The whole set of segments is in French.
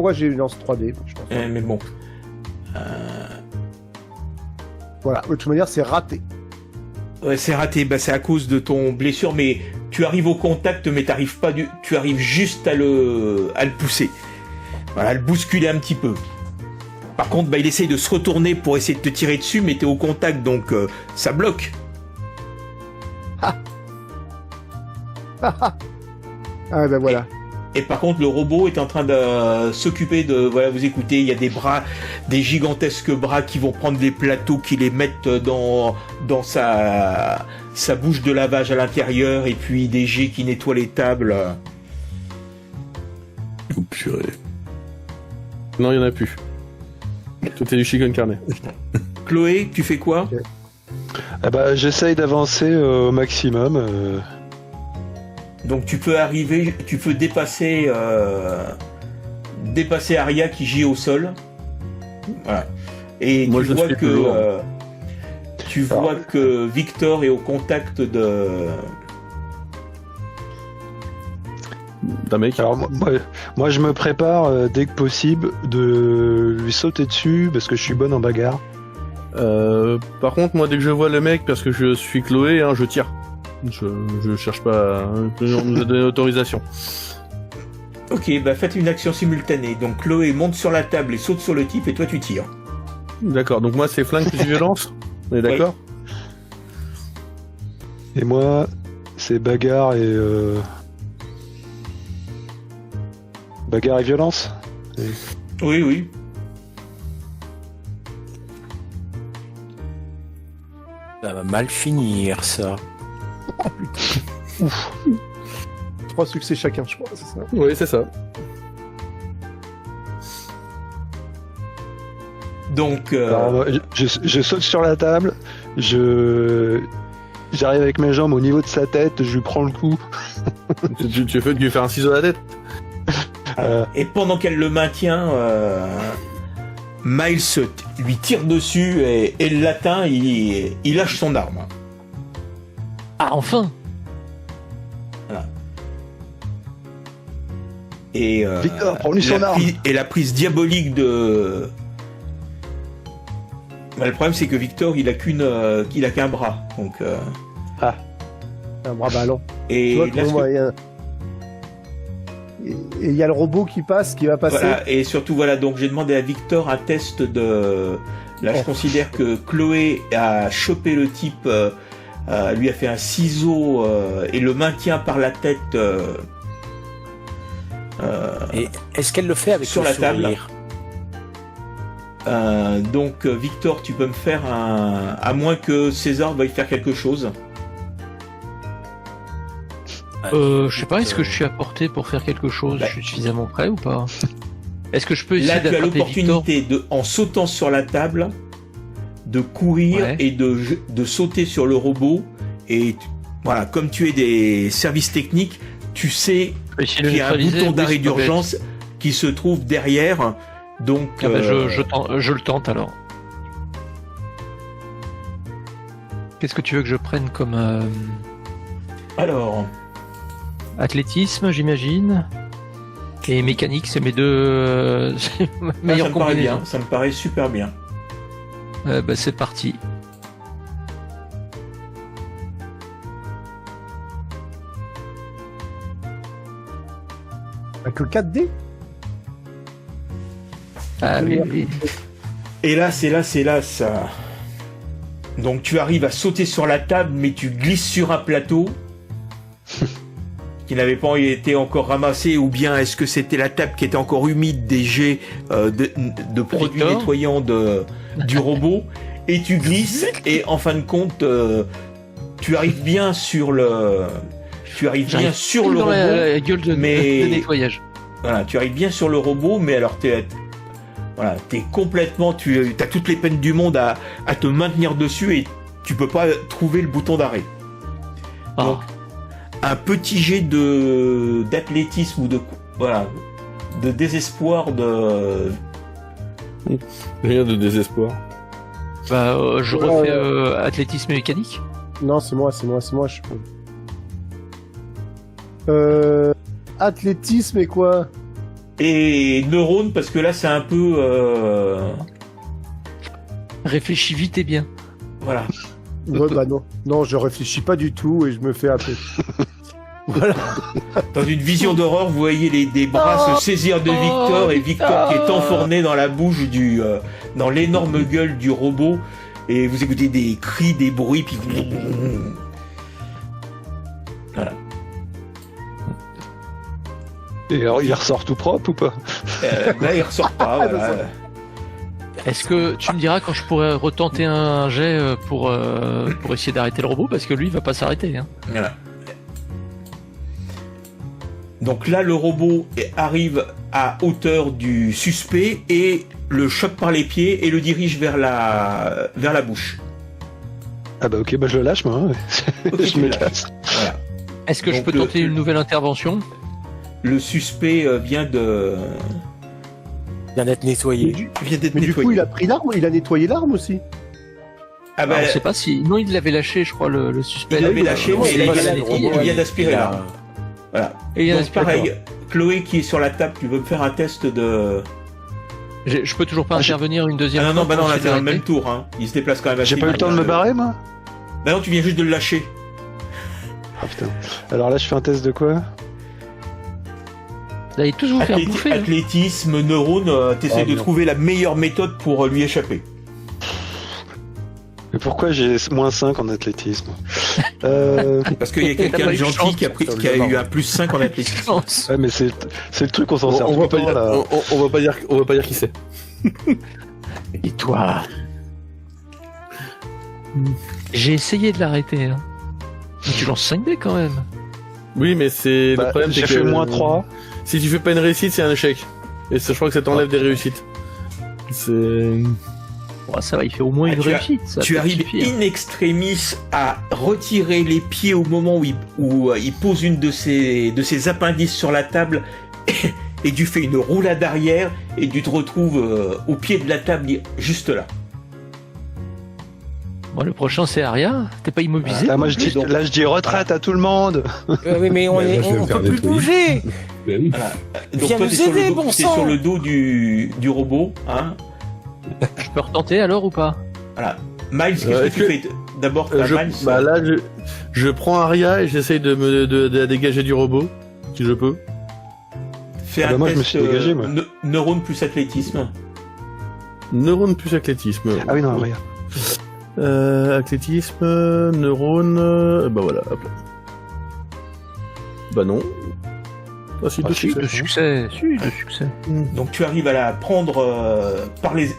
pourquoi j'ai une lance 3D. Je pense. Mais bon. Voilà, de toute manière, c'est raté. Ouais, c'est raté. Bah, c'est à cause de ton blessure, mais tu arrives au contact, mais t'arrives pas tu arrives juste à le pousser. Voilà, à le bousculer un petit peu. Par contre, bah, il essaye de se retourner pour essayer de te tirer dessus, mais t'es au contact, donc ça bloque. Ah ben voilà. Et par contre, le robot est en train de s'occuper de... Voilà, vous écoutez, il y a des bras, des gigantesques bras qui vont prendre les plateaux, qui les mettent dans sa bouche de lavage à l'intérieur, et puis des jets qui nettoient les tables. Oh purée. Non, il n'y en a plus. Tout est du chicken carne. Chloé, tu fais quoi? Ah bah, j'essaye d'avancer au maximum. Donc tu peux dépasser Aria qui gît au sol. Voilà. Et moi, tu vois que Victor est au contact d'un mec. Alors moi je me prépare dès que possible de lui sauter dessus parce que je suis bonne en bagarre. Par contre, moi, dès que je vois le mec, parce que je suis Chloé, hein, je tire. Je cherche pas. On nous a donné l'autorisation. Ok, bah faites une action simultanée. Donc Chloé monte sur la table et saute sur le type, et toi tu tires. D'accord, donc moi c'est flingue plus violence. On est d'accord? Et moi c'est bagarre et violence. Oui. Ça va mal finir, ça. Oh putain. 3 succès chacun, je crois, c'est ça? Oui, c'est ça. Donc... Alors, je saute sur la table, j'arrive avec mes jambes au niveau de sa tête, je lui prends le coup. tu veux lui faire un ciseau à la tête? Et pendant qu'elle le maintient, Miles lui tire dessus et l'atteint, il lâche son arme. Ah, enfin! Voilà. Et Victor, prends-lui son arme. Et la prise diabolique de... Bah, le problème, c'est que Victor, il a qu'un bras. Donc, Un bras ballon. Et Tu vois, là, et il y a le robot qui va passer. voilà, et surtout, voilà, donc j'ai demandé à Victor un test de... Là, je considère que Chloé a chopé le type, lui a fait un ciseau et le maintient par la tête Et est-ce qu'elle le fait avec sur le la table. sourire? Donc, Victor, tu peux me faire un... À moins que César veuille faire quelque chose. Je sais pas, est-ce que je suis à portée pour faire quelque chose? Bah. Je suis suffisamment prêt ou pas? Est-ce que je peux essayer Là, tu as d'attraper l'opportunité, en sautant sur la table, de courir Ouais. et de sauter sur le robot. Et voilà, comme tu es des services techniques, tu sais Victor? qu'il y a un bouton d'arrêt d'urgence qui se trouve derrière. Donc, Ah bah, je le tente alors. Qu'est-ce que tu veux que je prenne comme alors, athlétisme, j'imagine, et mécanique, c'est mes deux meilleures ça me paraît combinaisons. bien, ça me paraît super bien. Bah, c'est parti. Avec le 4D. Ah oui, oui. Et là, ça. Donc tu arrives à sauter sur la table, mais tu glisses sur un plateau qui n'avait pas été encore ramassé, ou bien est-ce que c'était la table qui était encore humide des jets de produits Victor nettoyants du robot, et tu glisses, et en fin de compte, tu arrives bien sur le... J'arrive sur le dans robot, la gueule de nettoyage. voilà, tu arrives bien sur le robot, mais alors t'es complètement, t'as toutes les peines du monde à te maintenir dessus, et tu peux pas trouver le bouton d'arrêt. Ah. Donc, un petit jet d'athlétisme ou de désespoir de... Rien de désespoir. Bah, je Ouais, refais athlétisme et mécanique. Non, c'est moi, je peux. Athlétisme et quoi? Et Neurone, parce que là, c'est un peu... Réfléchis vite et bien. Voilà. Ouais, bah non. Non, je réfléchis pas du tout et je me fais happer. Voilà. Dans une vision d'horreur, vous voyez des bras se saisir de Victor, et Victor qui est enfourné dans la bouche dans l'énorme gueule du robot, et vous écoutez des cris, des bruits, puis... Voilà. Et alors, il ressort tout propre ou pas? Là, il ressort pas, voilà. Est-ce que tu me diras quand je pourrais retenter un jet pour essayer d'arrêter le robot, parce que lui il va pas s'arrêter. Hein. Voilà. Donc là, le robot arrive à hauteur du suspect et le choque par les pieds et le dirige vers la bouche. Ah bah ok, bah je le lâche moi. Hein. Ok, Je tu me lâches. casse. Voilà. Est-ce que je Donc, peux tenter une nouvelle intervention? Le suspect vient de... Bien d'être nettoyé. vient d'être Mais du nettoyé. coup, il a pris l'arme, il a nettoyé l'arme aussi. Ah bah, Alors, on sait pas si. Non, il l'avait lâché, je crois, le suspect. il l'avait lâché, non, mais il il a- vient d'aspirer il a- l'arme. Voilà. Et il y en a Donc pareil, Chloé qui est sur la table, tu veux me faire un test de... Je peux toujours pas intervenir une deuxième Ah non, non, fois bah non, pour là essayer c'est dans le d'arrêter. même tour, hein. Il se déplace quand même assez J'ai pas eu le vite. temps de me barrer moi? Bah non, tu viens juste de le lâcher. Ah putain. Alors là je fais un test de quoi? Vous allez tous vous faire bouffer. Hein. Athlétisme, neurone, t'essaies Ah, de non. trouver la meilleure méthode pour lui échapper. Mais pourquoi j'ai moins 5 en athlétisme? Parce qu'il y a quelqu'un pas de eu de gentil chance, qui a eu un plus 5 en athlétisme. Chance. Ouais mais c'est le truc on s'en sert On tout va le pas temps, dire, là. on va pas dire qui c'est. Et toi? J'ai essayé de l'arrêter. Hein. Mais tu lances 5 dés quand même. Oui, mais c'est Bah, le problème, c'est j'ai que fait moins 3. si tu fais pas une réussite, c'est un échec. Et ça, je crois que ça t'enlève des réussites. C'est Bon, ça va, il fait au moins Ah, une tu as- réussite. Ça Tu peut arrives suffire. in extremis à retirer les pieds au moment où il pose une de ses appendices sur la table et tu fais une roulade arrière et tu te retrouves au pied de la table juste là. Bon, le prochain c'est Aria. T'es pas immobilisé? Là moi je dis, donc- là je dis retraite à tout le monde. Oui, mais on Ouais, moi, je vais me faire peut plus nettoyer. bouger. Ben oui. Voilà. Viens toi, nous t'es sur le aider, dos- bon t'es sang. sur le dos du robot, hein. Je peux retenter alors ou pas? Voilà. Miles, qu'est-ce que est-ce tu que- fais d'abord t'as Miles. bah là, je prends Aria et j'essaye de la dégager du robot, si je peux. Fais Ah un bah moi, je me test suis dégagé, moi. neurone plus athlétisme. Neurone plus athlétisme. Ah oui non regarde. Athlétisme, neurone, bah voilà, hop là. Bah non. Ah si, Ah, deux si, succès. De succès. Si, de succès. Donc tu arrives à la prendre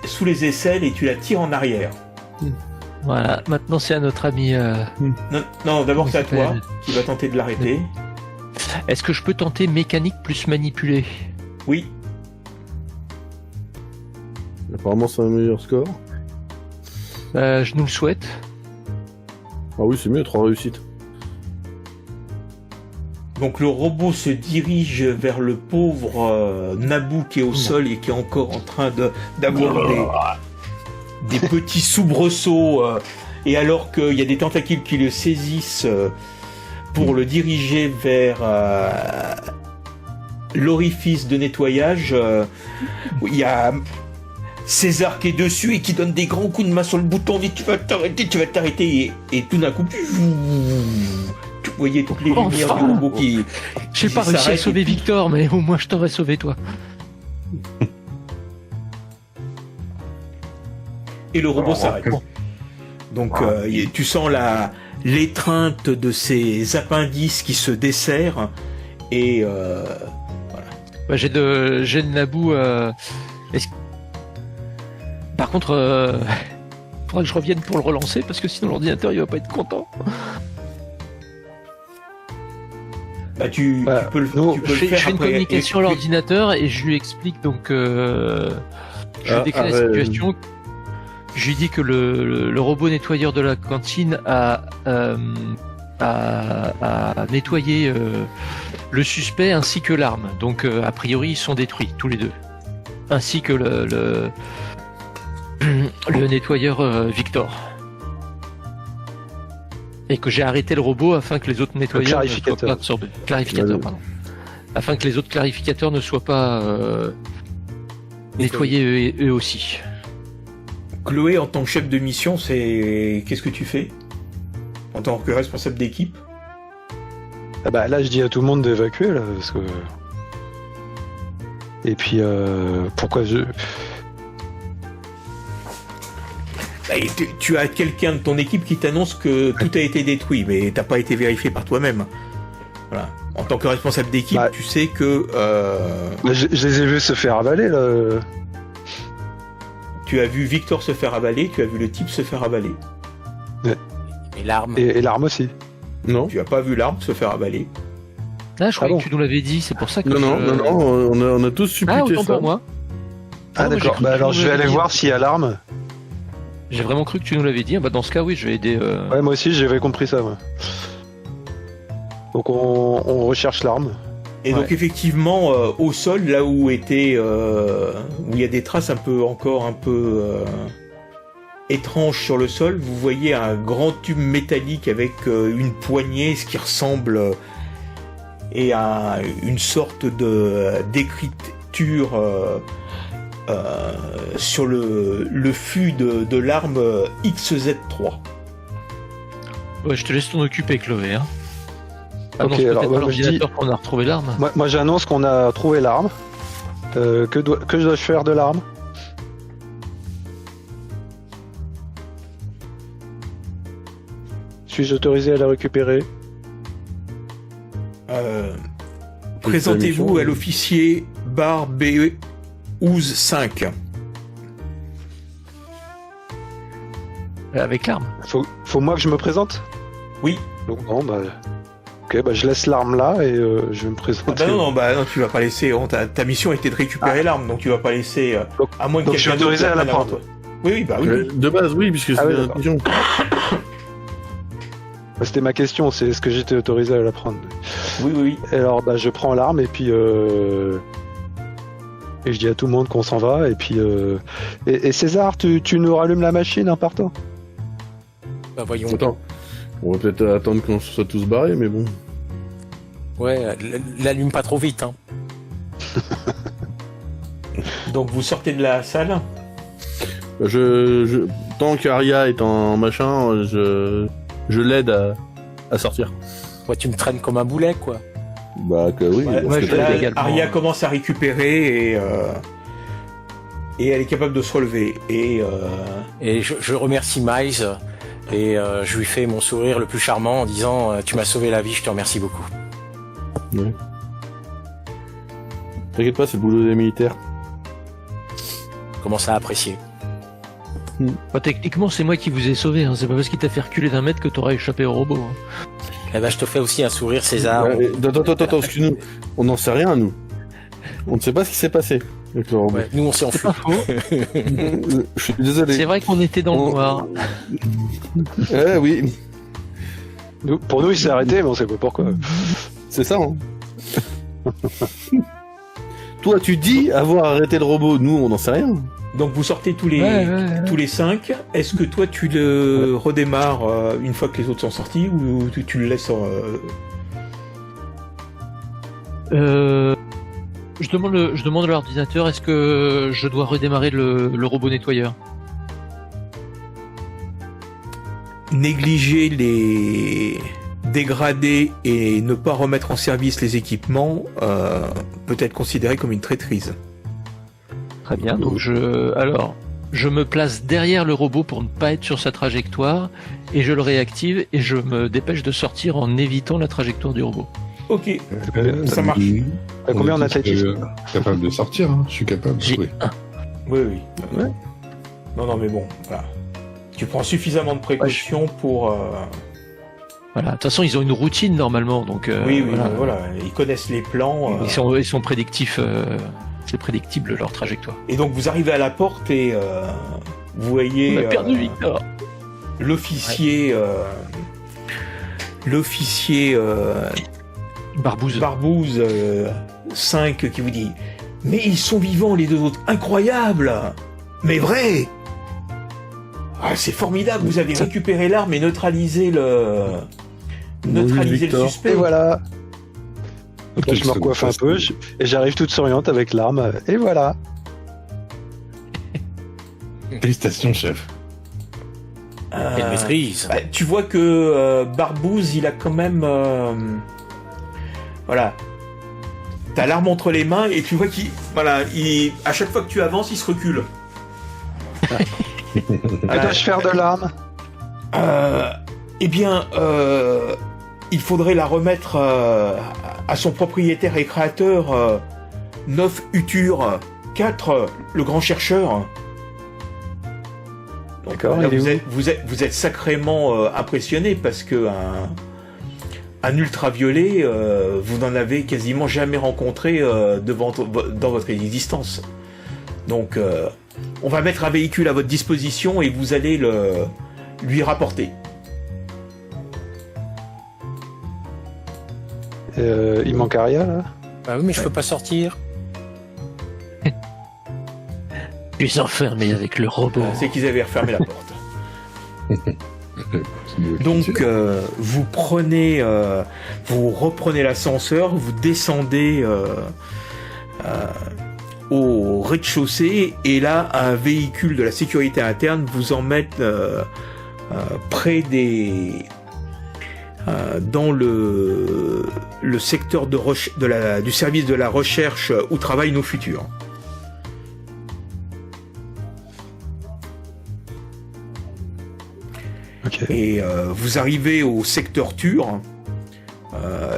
sous les aisselles et tu la tires en arrière. Voilà. Maintenant c'est à notre ami. Non, d'abord Comment c'est à il toi s'appelle qui va tenter de l'arrêter. Est-ce que je peux tenter mécanique plus manipulé? Oui. Apparemment c'est un meilleur score. Je nous le souhaite. Ah oui, c'est mieux, 3 réussites. Donc le robot se dirige vers le pauvre Naboo qui est au sol et qui est encore en train d'avoir des petits soubresauts. Et alors qu'il y a des tentacules qui le saisissent pour le diriger vers l'orifice de nettoyage, où il y a César qui est dessus et qui donne des grands coups de main sur le bouton, dit tu vas t'arrêter, et tout d'un coup, vous voyez toutes les lumières Enfin. du robot qui J'ai pas qui réussi à s'arrête sauver et puis- Victor, mais au moins je t'aurais sauvé toi. et le robot s'arrête. Donc tu sens l'étreinte de ses appendices qui se desserrent et Bah, j'ai de Naboo. Par contre, faudra que je revienne pour le relancer parce que sinon l'ordinateur il va pas être content. bah, tu Voilà. peux le, Nous, tu peux Je le fais, faire je fais une après. communication à Et- l'ordinateur et je lui explique donc. Je lui décris la situation. Je lui dis que le robot nettoyeur de la cantine a nettoyé le suspect ainsi que l'arme. Donc a priori ils sont détruits tous les deux. Ainsi que le nettoyeur Victor. Et que j'ai arrêté le robot afin que les autres nettoyeurs ne soient clarificateur. pas absorbés. Clarificateur, pardon. afin que les autres clarificateurs ne soient pas nettoyés eux aussi. Chloé, en tant que chef de mission, qu'est-ce que tu fais en tant que responsable d'équipe? Ah bah là, je dis à tout le monde d'évacuer, là, parce que... Et puis, pourquoi je... Bah, tu as quelqu'un de ton équipe qui t'annonce que tout a été détruit, mais t'as pas été vérifié par toi-même. Voilà. En tant que responsable d'équipe, tu sais que... Bah, je les ai vus se faire avaler, là. Tu as vu Victor se faire avaler, tu as vu le type se faire avaler. Et l'arme. Et l'arme aussi. Non. Tu as pas vu l'arme se faire avaler. Ah, je croyais que tu nous l'avais dit, c'est pour ça que... Non, on a tous supputé autant ça. pour moi. Ah, non, d'accord. Bah alors, je vais aller voir s'il y a l'arme. J'ai vraiment cru que tu nous l'avais dit. Bah, dans ce cas, oui, je vais aider... Ouais, moi aussi, j'avais compris ça, moi. Donc, on recherche l'arme. Et donc effectivement, au sol, là où était, où il y a des traces encore un peu étranges sur le sol, vous voyez un grand tube métallique avec une poignée, ce qui ressemble et à une sorte de d'écriture sur le fût de l'arme XZ3. Ouais, je te laisse t'en occuper, Chloé. Hein. Ok, alors moi, je l'ordinateur qu'on a retrouvé l'arme. Moi, j'annonce qu'on a trouvé l'arme. Que dois-je faire de l'arme? Suis-je autorisé à la récupérer? Présentez-vous à l'officier Bar B 5. Avec l'arme. Faut moi que je me présente? Oui. Donc non, bah... Ok, bah je laisse l'arme là et je vais me présenter. Ah bah non, tu vas pas laisser... Ta mission était de récupérer l'arme, donc tu vas pas laisser... à moins que donc je suis autorisé à la prendre. Oui, bah oui. De base, oui, puisque c'est la question. C'était ma question, c'est est-ce que j'étais autorisé à la prendre? Oui. Et alors, bah je prends l'arme et puis... Et je dis à tout le monde qu'on s'en va et puis... Et César, tu nous rallumes la machine en partant? Bah voyons. Attends. On va peut-être attendre qu'on se soit tous barrés, mais bon. Ouais, l'allume pas trop vite, hein. Donc vous sortez de la salle? Tant qu'Aria est en machin, je l'aide à sortir. Ouais, tu me traînes comme un boulet, quoi. Bah que oui. Ouais, parce que là, également. Aria commence à récupérer et elle est capable de se relever. Et je remercie Miles et je lui fais mon sourire le plus charmant en disant tu m'as sauvé la vie, je te remercie beaucoup. Ouais. T'inquiète pas, c'est le boulot des militaires. Je commence à apprécier. Bah, techniquement, c'est moi qui vous ai sauvé. Hein. C'est pas parce qu'il t'a fait reculer d'1 mètre que t'auras échappé au robot. Hein. Eh ben, je te fais aussi un sourire, César. Attends, excuse-nous. On n'en sait rien, nous. On ne sait pas ce qui s'est passé. Ouais, nous, on s'en C'est fout. pas faux. Je suis désolé. C'est vrai qu'on était dans le noir. Oui. Pour nous, il s'est arrêté, mais on sait pas pourquoi. C'est ça, hein. Toi, tu dis avoir arrêté le robot. Nous, on n'en sait rien. donc vous sortez tous les 5. Est-ce que toi tu le redémarres une fois que les autres sont sortis ou tu le laisses Je demande à l'ordinateur, est-ce que je dois redémarrer le robot nettoyeur? négliger les dégradés et ne pas remettre en service les équipements peut être considéré comme une traîtrise. Très bien, donc je me place derrière le robot pour ne pas être sur sa trajectoire et je le réactive et je me dépêche de sortir en évitant la trajectoire du robot. Ok, ça marche. Combien on a d'athlétisme? Capable de sortir, hein. Je suis capable. J'ai Oui. Oui. Non, mais bon, voilà. Tu prends suffisamment de précautions pour... Voilà, de toute façon ils ont une routine normalement, donc Oui, voilà. Ils connaissent les plans. Ils sont prédictifs, c'est prédictible leur trajectoire. Et donc vous arrivez à la porte et vous voyez... On a perdu Victor. L'officier... L'officier... Barbouze 5 qui vous dit « Mais ils sont vivants les deux autres, incroyable! Mais vrai! Ah, c'est formidable, vous avez récupéré l'arme et neutralisé le... Neutralisé le suspect. Et voilà. Après, je me recoiffe un peu et j'arrive toute souriante avec l'arme. Et voilà. Félicitations, chef. Elle maîtrise. Bah, tu vois que Barbouze, il a quand même... voilà. T'as l'arme entre les mains et tu vois qu'il... Voilà, à chaque fois que tu avances, il se recule. Que dois-je faire de l'arme? Eh bien, il faudrait la remettre à son propriétaire et créateur, Nof Utur 4, le grand chercheur. Donc, D'accord, là, il est vous êtes sacrément impressionné parce que un ultraviolet, vous n'en avez quasiment jamais rencontré dans votre existence. Donc, on va mettre un véhicule à votre disposition et vous allez lui rapporter. Il manque Aria, là? Bah oui, mais je peux pas sortir. Je suis enfermé avec le robot. C'est qu'ils avaient refermé la porte. Donc, vous reprenez l'ascenseur, vous descendez au rez-de-chaussée, et là, un véhicule de la sécurité interne vous emmène près dans le secteur du service de la recherche où travaillent nos futurs. Ok. Et vous arrivez au secteur Tur,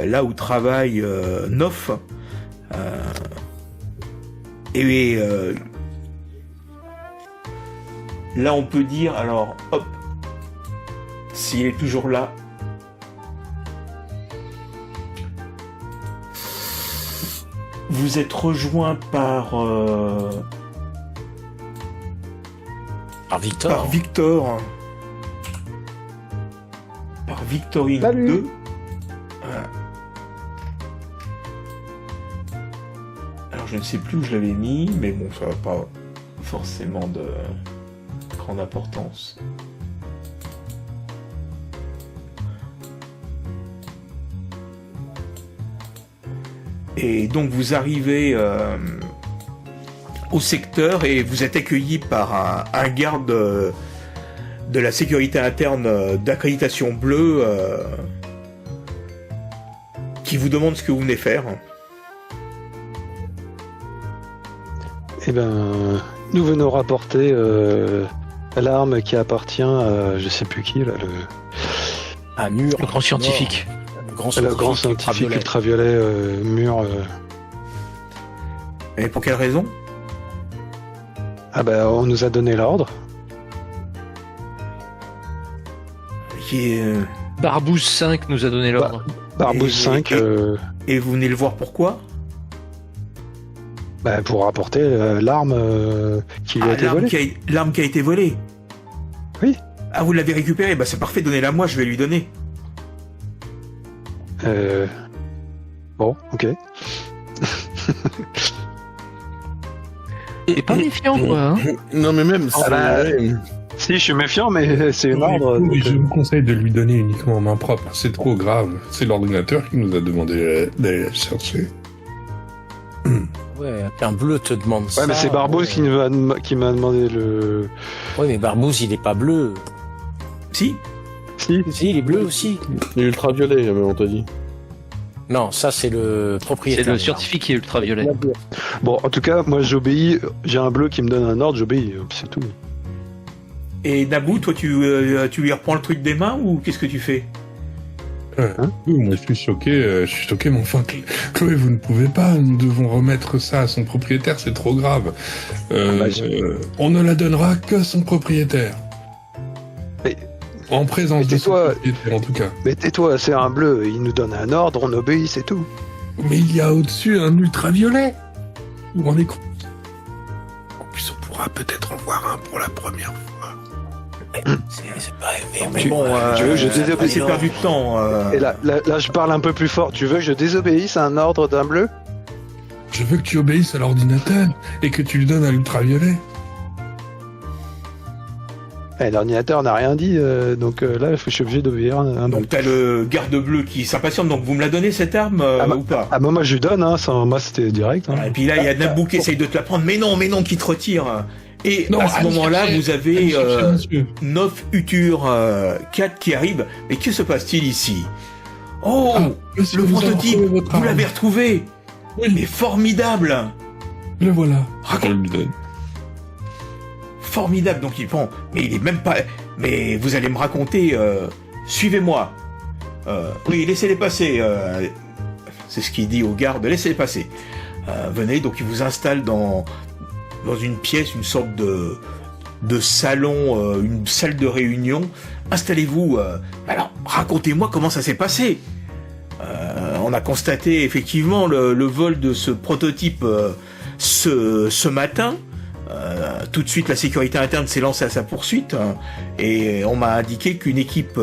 là où travaille Nof. Et là, on peut dire, alors, hop, s'il est toujours là. Vous êtes rejoint par Victor. Par Victor. Par Victorine Salut. 2. Voilà. Alors je ne sais plus où je l'avais mis, mais bon, ça n'a pas forcément de grande importance. Et donc vous arrivez au secteur et vous êtes accueilli par un garde de la sécurité interne d'accréditation bleue qui vous demande ce que vous venez faire. Eh ben, nous venons rapporter l'arme qui appartient à je sais plus qui, là, Un mur. Le grand scientifique. le grand scientifique ultraviolet mur. Et pour quelle raison? Ah ben, on nous a donné l'ordre. Qui est, Barbouze 5 nous a donné l'ordre. Barbouze Et- 5, et vous venez le voir pourquoi? bah, pour rapporter l'arme qui lui a été l'arme volée. l'arme qui a été volée. Oui. Ah, vous l'avez récupérée? Bah c'est parfait, donnez-la moi, je vais lui donner. Bon, ok. T'es pas méfiant, quoi. Hein. Non, mais même, Ah bah, ouais. Si, je suis méfiant, mais c'est une ordre. Oui, donc, je vous conseille de lui donner uniquement en main propre. C'est trop grave. C'est l'ordinateur qui nous a demandé d'aller la chercher. Ouais, qu'un bleu te demande ça. Ouais, mais c'est Barbouze ouais. qui m'a demandé le. Ouais, mais Barbouze, il est pas bleu. Si? Si. Si, il est bleu aussi. Il est ultraviolet, on t'a dit. Non, ça, c'est le propriétaire. C'est le scientifique qui est ultraviolet. Bon, en tout cas, moi j'obéis. J'ai un bleu qui me donne un ordre, j'obéis. C'est tout. Et Naboo, toi tu lui reprends le truc des mains ou qu'est-ce que tu fais? Oui, moi je suis choqué, mais enfin, Chloé, vous ne pouvez pas, nous devons remettre ça à son propriétaire, c'est trop grave. On ne la donnera que son propriétaire. Mais- En présence mais de son tais-toi. propriétaire, en tout cas. Mais tais-toi, c'est un bleu. Il nous donne un ordre, on obéit, c'est tout. Mais il y a au-dessus un ultraviolet. Vous vous rendez compte? En plus, on pourra peut-être en voir un pour la première fois. C'est pas... Mais bon, tu veux que je désobéisse? c'est perdu de temps. Et là, je parle un peu plus fort. Tu veux que je désobéisse à un ordre d'un bleu? Je veux que tu obéisses à l'ordinateur et que tu lui donnes un ultraviolet. L'ordinateur n'a rien dit, donc là, je suis obligé d'obéir un Donc t'as le garde bleu qui s'impatiente, donc vous me la donnez cette arme ou pas? Ah, moi je lui donne, moi c'était direct. Et puis là, il y a Naboo qui essaye de te la prendre, mais non, qui te retire. Et Non, à ce moment-là, vous avez monsieur. Nof Utur 4 qui arrive. Mais que se passe-t-il ici? Oh, monsieur, le nous avons prototype, retrouvé votre vous arme. l'avez retrouvé. Oui. Mais formidable. Le voilà. Raconte. Je le donne. Formidable, donc il prend. Mais il est même pas. Mais vous allez me raconter. Suivez-moi. Oui, laissez-les passer. C'est ce qu'il dit aux gardes. Laissez-les passer. Venez. Donc il vous installe dans une pièce, une sorte de salon, une salle de réunion. Installez-vous. Alors racontez-moi comment ça s'est passé. On a constaté effectivement le vol de ce prototype ce matin. Tout de suite, la sécurité interne s'est lancée à sa poursuite et on m'a indiqué qu'une équipe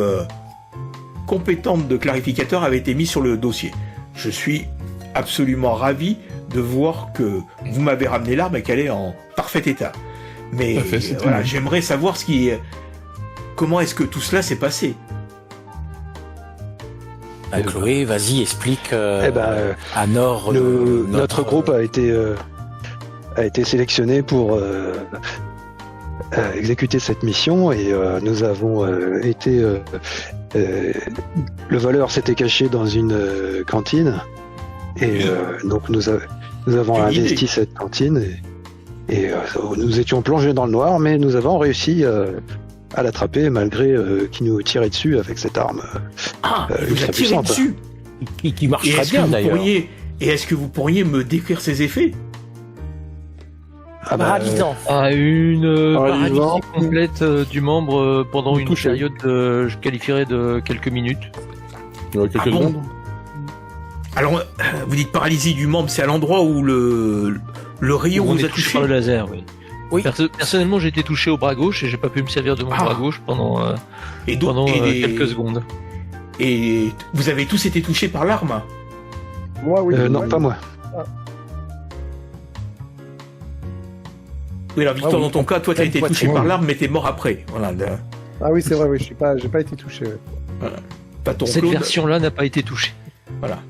compétente de clarificateurs avait été mise sur le dossier. Je suis absolument ravi de voir que vous m'avez ramené l'arme et qu'elle est en parfait état. Mais voilà, j'aimerais savoir comment est-ce que tout cela s'est passé. Chloé, vas-y, explique à Nord. Notre groupe a été sélectionné pour exécuter cette mission et nous avons été... le voleur s'était caché dans une cantine et donc nous avons investi cette cantine et nous étions plongés dans le noir, mais nous avons réussi à l'attraper malgré qu'il nous tirait dessus avec cette arme. Il vous a tiré dessus. Qui marche très bien d'ailleurs. Et est-ce que vous pourriez me décrire ses effets? Paralysant. Une paralysie Paralysant. complète du membre pendant une Touché. période, je qualifierais de quelques minutes. Quelques Ah bon secondes. Alors, vous dites paralysie du membre, c'est à l'endroit où le rayon On vous est a touché touché? par le laser, oui. Oui. Personnellement, j'ai été touché au bras gauche et j'ai pas pu me servir de mon bras gauche pendant Et donc, quelques secondes. Et vous avez tous été touchés par l'arme? Moi, oui. Non, pas moi. Oui, alors Victor, Ah oui. dans ton cas, toi, t'as Pleine été touché poitrine. par l'arme, mais t'es mort après. Voilà. Ah oui, c'est vrai, oui, j'ai pas été touché. Ouais. Pas ton Cette Claude. version-là n'a pas été touchée. Voilà.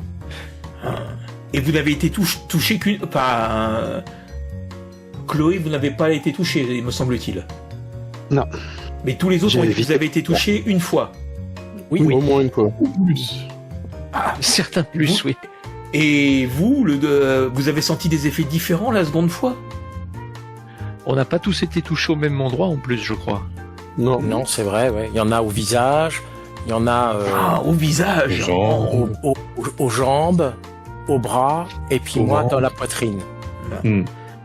Et vous n'avez été touché qu'une... Pas... Chloé, vous n'avez pas été touché, me semble-t-il. Non. Mais tous les autres, J'ai vous évité. avez été touchés une fois. Oui. Au moins une fois. Plus. Certains plus, oui. Et vous, vous avez senti des effets différents la seconde fois? On n'a pas tous été touchés au même endroit en plus, je crois. Non. Non, c'est vrai, ouais. Il y en a au visage, il y en a Au visage. Genre. aux jambes, aux bras, et puis Au moi ventre. dans la poitrine.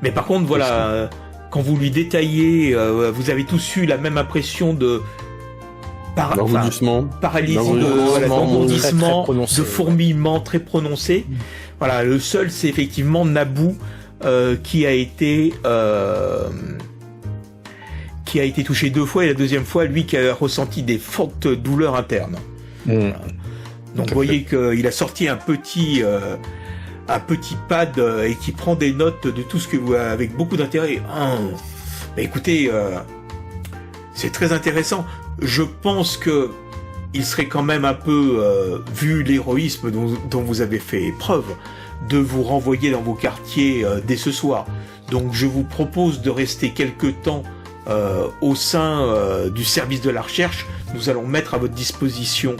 Mais par contre, voilà, quand vous lui détaillez, vous avez tous eu la même impression de L'engourdissement. paralysie, L'engourdissement, d'engourdissement, très prononcé, de fourmillement très prononcé. Voilà, le seul, c'est effectivement Naboo qui a été touché 2 fois, et la deuxième fois, lui qui a ressenti des fortes douleurs internes. Donc Tout à vous voyez qu'il a sorti un petit pad et qui prend des notes de tout ce que vous avec beaucoup d'intérêt. Mais écoutez, c'est très intéressant. Je pense que il serait quand même un peu, vu l'héroïsme dont vous avez fait preuve, de vous renvoyer dans vos quartiers dès ce soir. Donc je vous propose de rester quelque temps au sein du service de la recherche. Nous allons mettre à votre disposition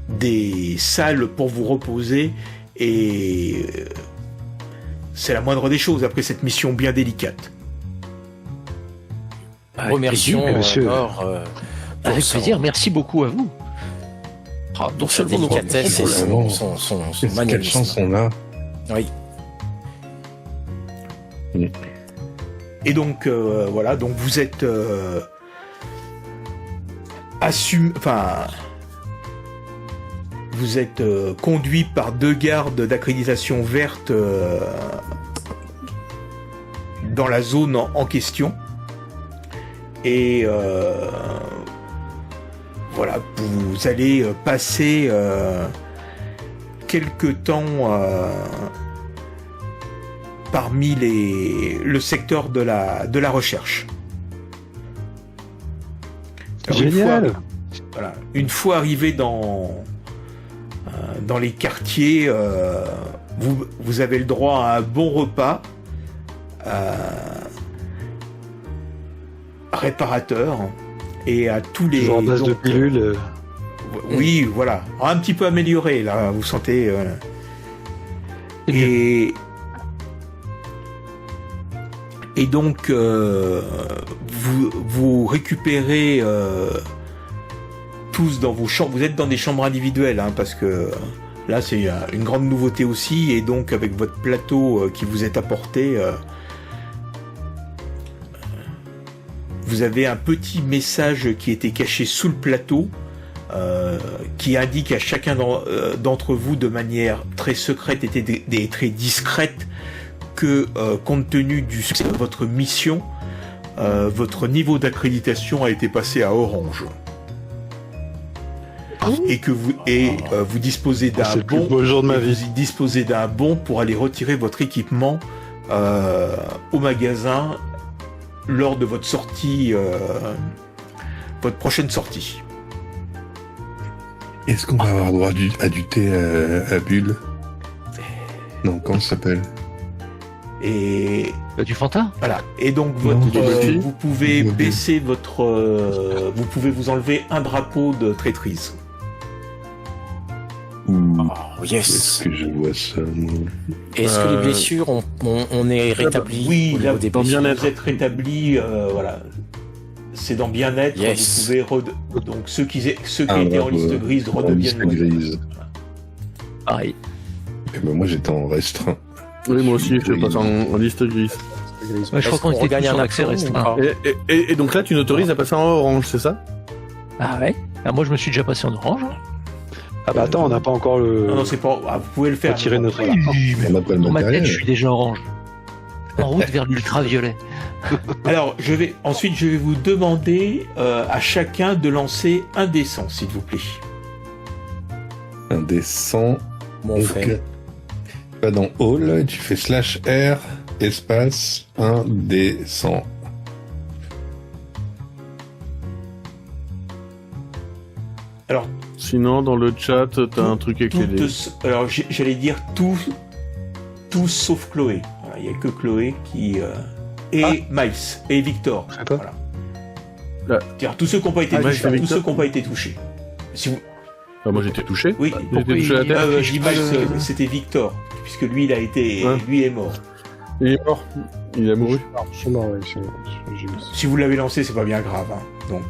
des salles pour vous reposer, et c'est la moindre des choses après cette mission bien délicate. Remercions plaisir, monsieur. Nord pour Avec son- plaisir, merci beaucoup à vous. pour sa délicatesse et Vraiment. son Quelle magnanimité. chance on a. Oui. Et donc voilà, donc vous êtes vous êtes conduit par 2 gardes d'accréditation verte dans la zone en question. Et voilà, vous allez passer quelque temps parmi le secteur de la recherche. Alors, Génial. Une fois arrivé dans les quartiers, vous avez le droit à un bon repas, réparateur, et à tous les... Toujours en base de donc, pilules. oui, voilà. Un petit peu amélioré, là, vous sentez... Et donc, vous récupérez tous dans vos chambres. Vous êtes dans des chambres individuelles, hein, parce que là, c'est une grande nouveauté aussi. Et donc, avec votre plateau qui vous est apporté, vous avez un petit message qui était caché sous le plateau, qui indique à chacun d'entre vous de manière très secrète et très discrète que, compte tenu du succès de votre mission, votre niveau d'accréditation a été passé à orange. Et que vous disposez d'un C'est le plus bon, beau jour de ma vie. vous disposez d'un bon pour aller retirer votre équipement au magasin lors de votre sortie, votre prochaine sortie. Est-ce qu'on va avoir droit à du thé à bulles? Non, comment ça s'appelle? Et Du Fanta? voilà. Et donc Non, vous pouvez du baisser votre, vous pouvez vous enlever un drapeau de traîtrise. Oh, yes. Est-ce que je vois ça, moi? Est-ce que les blessures, on est rétabli? Oui, au là, niveau des dans blessures bien-être. vous êtes rétabli, voilà. C'est dans bien-être. Yes. Vous pouvez donc ceux qui étaient en bravo. liste grise En redeviennent liste grise. Pareil. Eh ben, moi, j'étais en restreint. Oui, moi aussi, je passe en liste grise. Ouais, je crois qu'on était regagne tous un en accès accent ou restreint. pas? Et donc là, tu n'autorises à passer en orange, c'est ça? Ah ouais? Ah, moi, je me suis déjà passé en orange. Ah bah attends, on n'a pas encore le. Non, c'est pas. Vous pouvez le faire. Retirer notre. Voilà. On n'a pas le Dans ma tête, matériel. je suis déjà orange. En route vers l'ultraviolet. Alors, ensuite, je vais vous demander à chacun de lancer un dé 100, s'il vous plaît. Un des 100. Bon, on fait. Tu vas dans All, tu fais /R, espace, 1 des 100. Alors, Sinon, dans le chat, t'as un truc avec les dés. alors j'allais dire tout sauf Chloé. Voilà, il n'y a que Chloé qui et Miles et Victor. Je sais pas. Voilà. Là. C'est-à-dire tous ceux qui n'ont pas été Miles et touchés. Tous Victor. ceux qui n'ont pas été touchés. Si vous... Ah, moi, j'étais touché. Oui. J'ai été touché à la terre. Je dis Miles, c'était Victor, puisque lui il a été, Ouais. lui est mort. Il est mort. Il a mouru. C'est mort, ouais, Si vous l'avez lancé, c'est pas bien grave. Hein. Donc.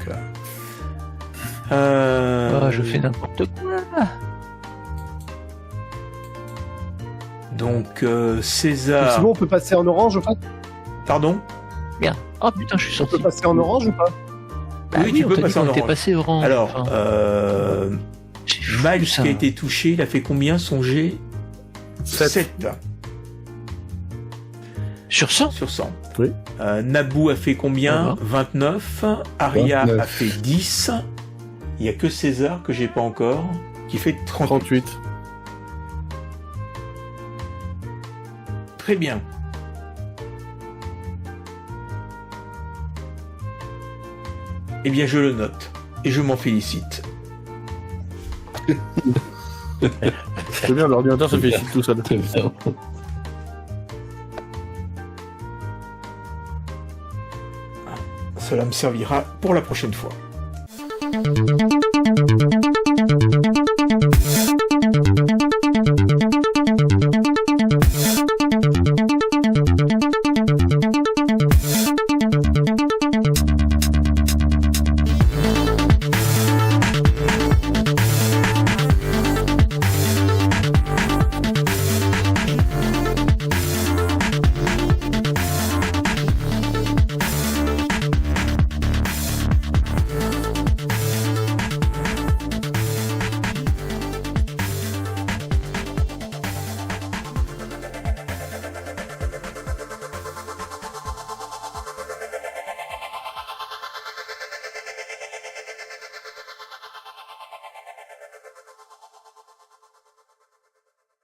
Ah, je fais n'importe quoi. Donc César. C'est bon, on peut passer en orange, en fait? Pardon. Merde. Oh putain, je suis On peut sorti. passer en orange ou pas? Bah Oui, tu on peux t'a dit passer en qu'on était orange. passé orange. Alors, Enfin, c'est fou, Miles ça. qui a été touché, il a fait combien son G? 7 Sur 100? sur 100. Oui. Naboo a fait combien? Ah 29. Aria 29. a fait 10. Il n'y a que César que j'ai pas encore, qui fait 30. 38. Très bien. Eh bien, je le note. Et je m'en félicite. C'est bien, l'ordinateur se félicite tout seul. Très bien. Cela me servira pour la prochaine fois.